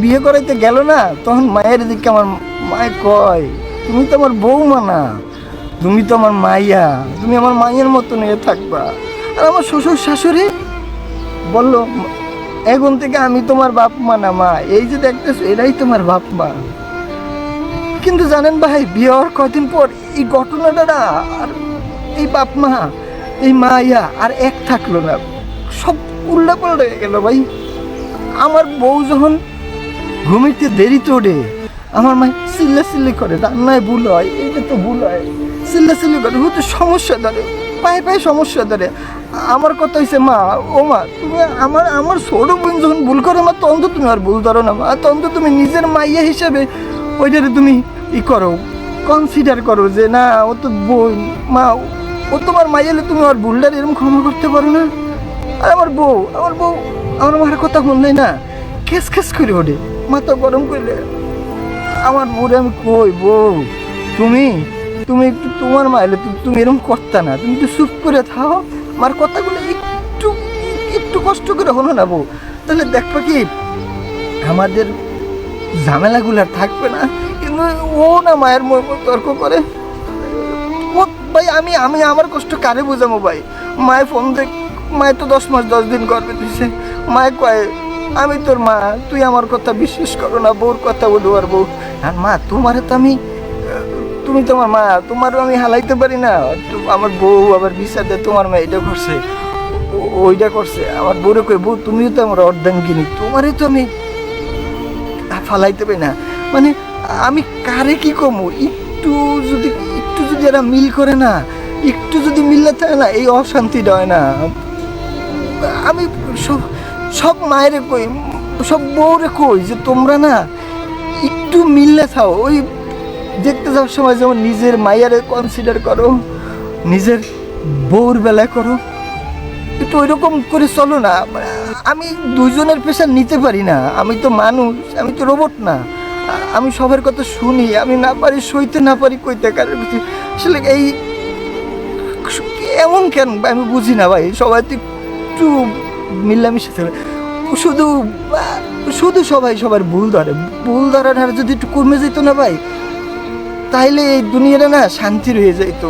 বিয়ে করাইতে গেল না, তখন মায়ের দিকে আমার মায় কয়, তুমি তো আমার বৌমা না, তুমি তো আমার মাইয়া, তুমি আমার মায়ের মতো নিয়ে থাকবা। আর আমার শ্বশুর শাশুড়ি বলল, এখন থেকে আমি তোমার বাপ মা না মা, এই যে দেখতেছো এরাই তোমার বাপ মা। কিন্তু জানেন ভাই, বিয়ে হওয়ার কদিন পর এই ঘটনাটা না, আর এই বাপ মা, এই মাইয়া আর এক থাকলো না, সব উল্টা পাল্টা হয়ে গেল ভাই। আমার বউ যখন ঘুমিতে দেরিতে ওঠে, আমার মা চিল্লা করে, রান্নায় ভুল হয়, এইটা তো ভুল হয়, চিল্লা করে, হয়তো সমস্যা ধরে, পায়ে পায়ে সমস্যা ধরে। আমার কথা হয়েছে, মা ও মা, তুমি আমার ছোট বোন যখন ভুল করে মা, তখন তো তুমি আর ভুল ধরো না মা, তখন তো তুমি নিজের মাইয়া হিসাবে ওইটারে তুমি করো, কনসিডার করো যে না ও তো বোন, মা ও তোমার মাইয়ালে তুমি আর ভুলটার এরকম ক্ষমা করতে পারো না। আর আমার বউ আমার মার কথা বললে না, খেস করে ওঠে, মাথা গরম করলে। আমার বউরে আমি কই, বউ তুমি তুমি একটু তোমার মাইলে তুমি এরকম করতা না, তুমি একটু চুপ করে থাও, আমার কথাগুলো একটু একটু কষ্ট করে হলো না বউ, তাহলে দেখবা কি আমাদের ঝামেলাগুলো আর থাকবে না। কিন্তু ও না মায়ের তর্ক করে, ও ভাই আমি আমার কষ্ট কারে বোঝাবো ভাই। মায়ের ফোন দেখ, মায়ের তো 10 মাস 10 দিন করবে দিছে, মায়ে কয় আমি তোর মা, তুই আমার কথা বিশ্বাস করো না, বউর কথা বলবো আর বউ। আর মা তোমারে তো আমি, তুমি তোমার মা, তোমারও আমি হালাইতে পারি না। আমার বউ আবার বিচারে তোমার মা এটা করছে ওইটা করছে, আমার বউরে কই, বউ তুমিও তো আমার অর্ধাঙ্গিনী, তোমারই তো আমি ফালাইতে পারি না। মানে আমি কারে কি কমু, একটু যদি এরা মিল করে না, একটু যদি মিললে থাকে না, এই অশান্তিটা হয় না। আমি সব মায়েরে কই, সব বউরে কই যে তোমরা না একটু মিললে থাও, ওই দেখতে যাওয়ার সময় যেমন নিজের মাইয়ারে কনসিডার করো, নিজের বউর বেলায় করো, একটু ওইরকম করে চলো না। আমি দুজনের পেশা নিতে পারি না, আমি তো মানুষ, আমি তো রোবট না। আমি সবার কথা শুনি, আমি না পারি সইতে, না পারি কইতে কারোর প্রতি। আসলে এই এমন কেন আমি বুঝি না ভাই, সবাই তো একটু মিলামিশে থাকে, শুধু সবাই সবার ভুল ধরার যদি একটু কমে যেত না ভাই, তাইলে এই দুনিয়াটা না শান্তি রয়ে যাইতো।